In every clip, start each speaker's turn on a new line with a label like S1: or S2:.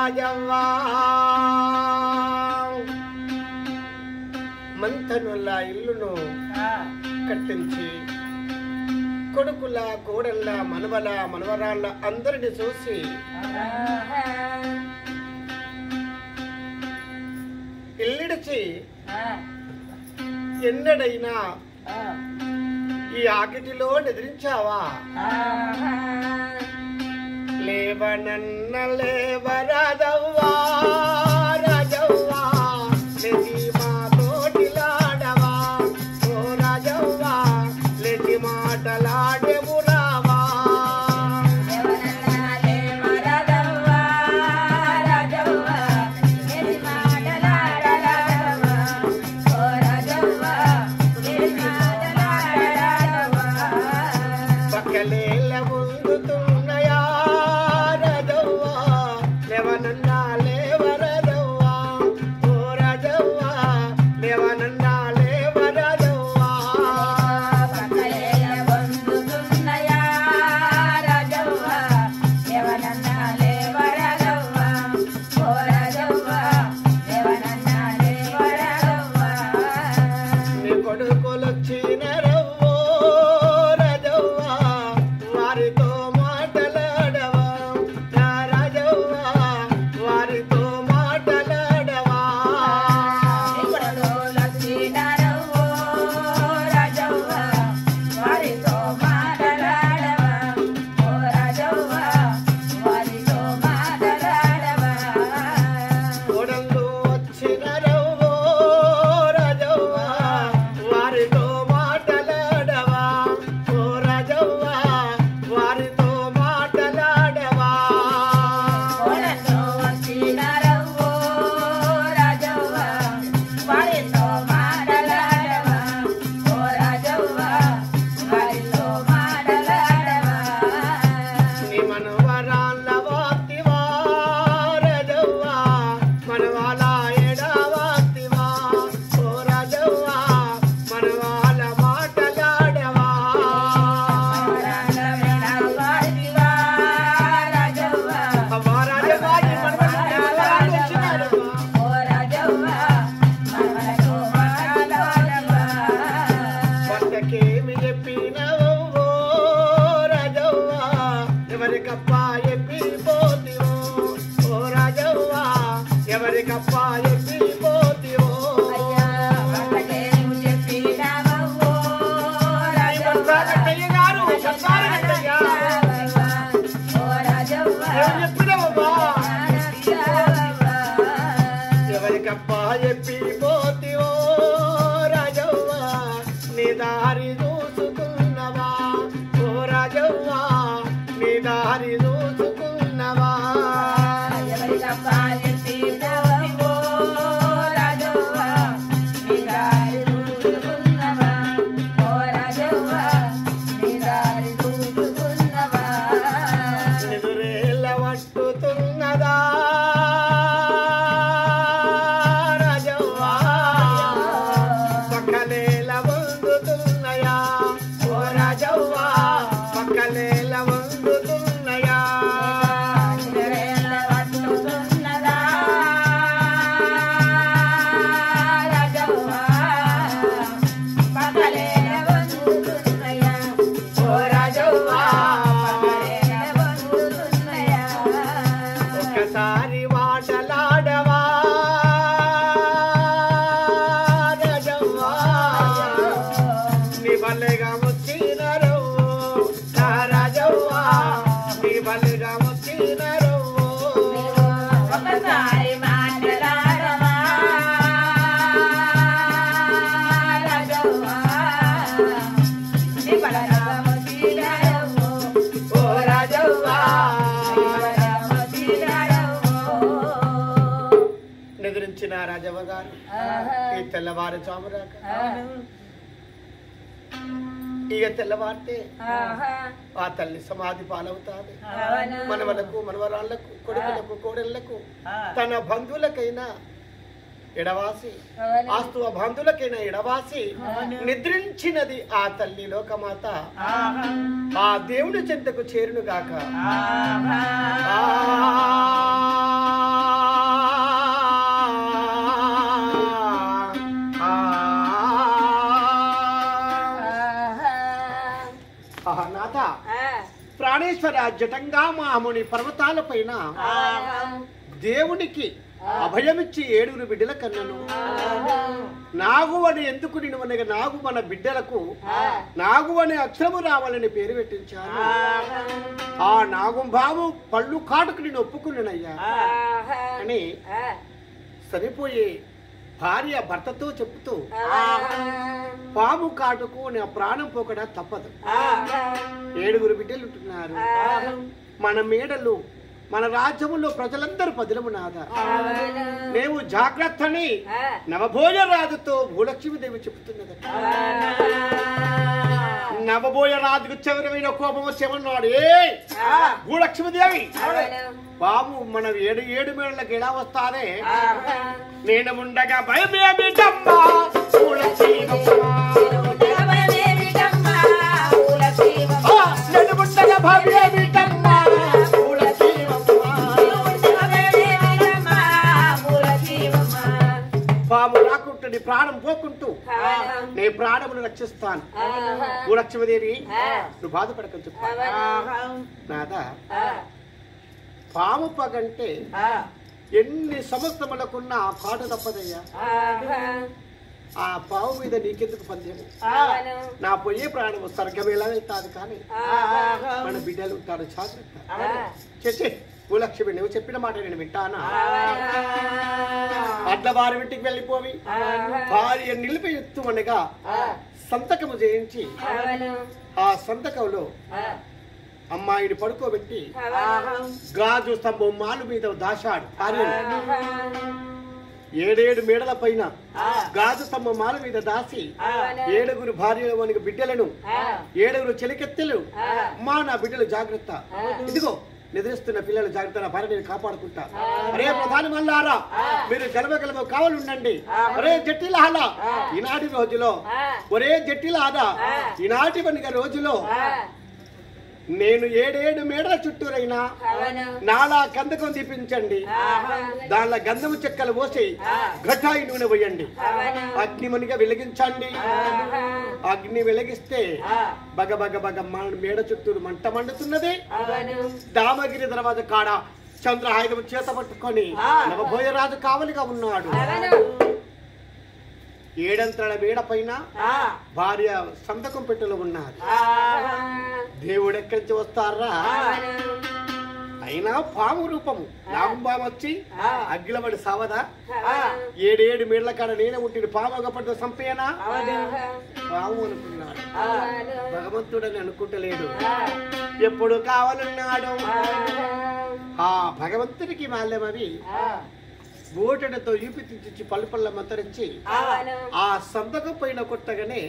S1: రాజవ్వ మంతనుల ఇల్లును కట్టించి కొడుకుల కోడళ్ళ మనవల మనవరాళ్ళ అందరిని చూసి ఇల్లిడిచి ఎన్నడైనా ఈ ఆకిటిలో నిద్రించావా? లేవనన్న లేవరాదవ్వా రాజవ్వా లేచి మా తోటిలాడవా ఓ రాజవ్వా లేచి మాటలాడెవు రావా పక్కలేల ముందుతున్నయా రాజవ్వా లేవనన్నా లేవరాదవ్వా ఓ రాజవ్వా లేవనన్నా లేవరాదవ్వా నీ కొడుకులొచ్చినరవ్వో రాజవ్వా వారితో మాటలాడవా నా రాజవ్వా వారితో మాటలాడవా కోడళ్ళు వచ్చినరవ్వో రాజవ్వా వారితో మాటలాడవా ఓ రాజవ్వా వారితో మాటలాడవా నీ మనవరాళ్ళ వార్తివా రాజవ్వా మనవాళ్ళ ఎడవార్తివా ఓ రాజవ్వా మనవాళ్ళ మాటలాడవా అవ్వా రాజవ్వా ఈ మనవరాళ్ళు వచ్చినారవ్వా భర్తకేమి చెప్పినవో రాజవ్వా ఎవరికప్పా చెప్పిపోతివో ఓ రాజవ్వా ఎవరికప్పా చెప్పిపోతివో కట్టయ్య గారు చెప్పాలి కట్టయ్య ఏం చెప్పినవమ్మా ఎవరికప్పా చెప్పిపోతివో రాజవ్వా నీ దారి చూసుకున్నవా ఓ రాజవ్వా నీ దారి చూసుకున్నవా నిదురేళ్ళ పట్టుతున్నదా రాజవ్వా పక్కలేల వందుతున్నయా ఓ రాజవ్వా పక్కలేల వందుతున్నయా ఓ రాజవ్వా ఒక్కసారి మాటలాడవా రాజవ్వా నీ బల్లెగా వచ్చినరవ్వో నా రాజవ్వా నీ బల్లెగా వచ్చినరవ్వో ఓ రాజవ్వా నిద్రించిన రాజవ్వ గారు ఈ తెల్లవారుజామురాక ఇక తెల్లవారితే ఆ తల్లి సమాధి పాలవుతాది. మనవలకు మనవరాళ్లకు కొడుకులకు కోడళ్లకు తన బంధువులకైనా ఎడవాసి ఆస్తు బంధువులకైనా ఎడవాసి నిద్రించినది ఆ తల్లి లోకమాత ఆ దేవుని చెంతకు చేరును గాక. జటంగా మాముని పర్వతాల పైన దేవునికి అభయమిచ్చి 7 బిడ్డల కన్నను. నాగు అని ఎందుకు నేను అనగా నాగు మన బిడ్డలకు నాగు అనే అక్షరము రావాలని పేరు పెట్టించాను. ఆ నాగు బాబు పళ్ళు కాటుకు నేను ఒప్పుకున్నానయ్యా అని సరిపోయే భార్య భర్తతో చెప్తూ పాము కాటుకు నా ప్రాణం పోకడా తప్పదు. 7 బిడ్డలు ఉంటున్నారు. మన మేడలు మన రాజ్యములో ప్రజలందరూ పదిలమునాదా నేను జాగ్రత్తని నవభోజ రాజుతో భూలక్ష్మీదేవి చెబుతున్నది. నవభోజ రాజుకు చివరమైన కోపం వచ్చేమన్నాడు. భూలక్ష్మీదేవి బాబు మన 7 మేడలకు ఎలా వస్తానే నేను ఉండగా భయమేమిటమ్మా పాము రాకుంటుంది ప్రాణం పోకుంటూ నే ప్రాణమును రక్షిస్తాను. భూలక్ష్మీదేవి నువ్వు బాధపడకని చెప్పాను. నాదా పాము పగంటే ఎన్ని సంవత్సరములకున్నా ఆ పాట తప్పదయ్యా. ఆ పాము మీద నీకెందుకు పందేము? నా పోయే ప్రాణము స్వర్గమేలా అవుతాది. కానీ మన బిడ్డలు ఉంటారు జాగ్రత్త. చేసే భూలక్ష్మి నువ్వు చెప్పిన మాట నేను వింటానా? అట్ల వారి ఇంటికి వెళ్ళిపోవి భార్య నిలిపి ఎత్తుమనగా సంతకము చేయించి ఆ సంతకంలో అమ్మాయిని పడుకోబెట్టి గాజు స్తంభం మాలు మీద దాశాడు. 7 మేడల పైన గాజు స్తంభం మాల మీద దాసి 7 భార్యలు మనకి బిడ్డలను 7 చెలికెత్తెలు అమ్మా నా బిడ్డలు జాగ్రత్త, ఇదిగో నిద్రిస్తున్న పిల్లలు జాగ్రత్త, నా భార్య నేను కాపాడుకుంటా. అరే ప్రధాని మల్లారా మీరు గలవ కావాలి ఉండండి. ఒరే జట్టిలాలా ఈనాటి రోజులో ఒరే జట్టిలాదా ఈనాటి రోజులో నేను 7 మేడల చుట్టూరైనా నాలా గంధకం దీపించండి. దానిలో గంధము చెక్కలు పోసి ఘటాయి నూనె పోయండి. అగ్నిమనిగా వెలిగించండి. అగ్ని వెలిగిస్తే బగ బగ బగ మేడ చుట్టూరు మంట మండుతున్నది. దామగిరి దర్వాజ కాడ చంద్రహాయుధం చేత పట్టుకొని నవభోజరాజు కావలిగా ఉన్నాడు. 7 అంతరాల మేడ పైన భార్య సంతకం పెట్టెలో ఉన్నారు. దేవుడు ఎక్కడి నుంచి వస్తారా? అయినా పాము రూపము నాగుబాము వచ్చి అగ్గిలబడి సావదా? 7 మేడల కాడ నేనే ఉంటుంది పాము ఒకపట్టు సంపేనా? పాము అనుకున్నాడు. భగవంతుడని అనుకుంటలేడు. ఎప్పుడు కావాలన్నాడు ఆ భగవంతుడికి మాల్యమవి బోటెడతో యూపితించి పళ్ళు పళ్ళ మంతరించి ఆ సంతకం పైన కొట్టగానే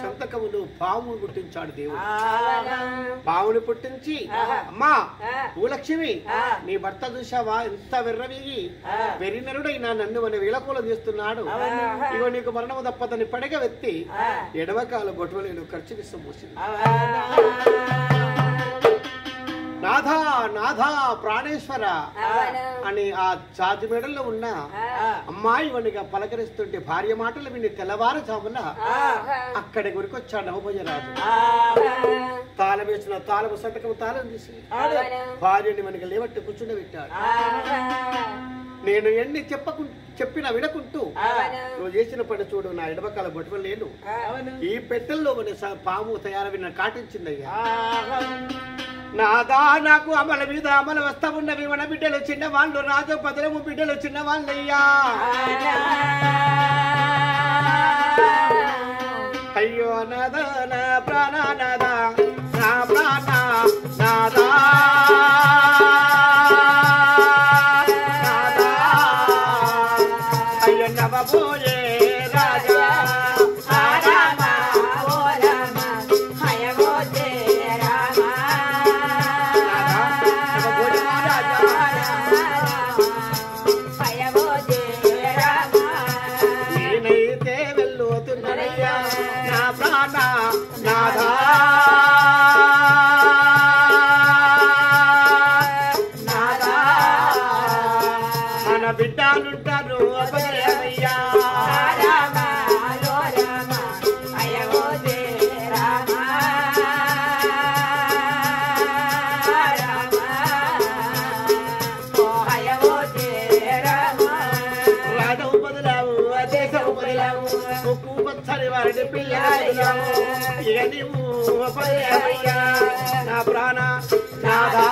S1: సంతకమును పామును పుట్టించాడు దేవుడు. పాముని పుట్టించి అమ్మా భూలక్ష్మి నీ భర్త చూసావా ఎంత వెర్రవీగి వెరినరుడైనా నన్ను మన విలకూలం చేస్తున్నాడు. ఇగో నీకు మరణము తప్పదని పడగ వెత్తి ఎడమకాల బొట్టువలేను ఖర్చు విశ్వం పోసింది. నాథా నాథా ప్రాణేశ్వర అని ఆ చార్జి మేడల్లో ఉన్న అమ్మాయి వనిగా పలకరిస్తుంటే భార్య మాటలు విని తెల్లవారుజామున అక్కడి గురికొచ్చాడు నవభోజరాజు. తాళం వేసిన తాళము సంతకము తాళం తీసి భార్యని మనకి లేవట్టి కూర్చుండబెట్టాడు. నేను ఎన్ని చెప్పినా వినకుంటూ నువ్వు చేసిన పని చూడు, నా ఎడమకాల బొట్టువ లేను. ఈ పెట్టెల్లో పాము తయారవిన కాటించిందయ్యా. నాదా నాకు అమల మీద అమలు వస్తా ఉన్నవి మన బిడ్డలు చిన్నవాళ్ళు, రాజు పదలము బిడ్డలు చిన్నవాళ్ళయ్యా. అయ్యో నాదా నా ప్రాణ నాదా నా ప్రాణ నాదా అయ్యో నవబోయే రాజా బిడ్డలుంటారు అభయమయ్యా. ఇక నీవు నా ప్రాణ నాదా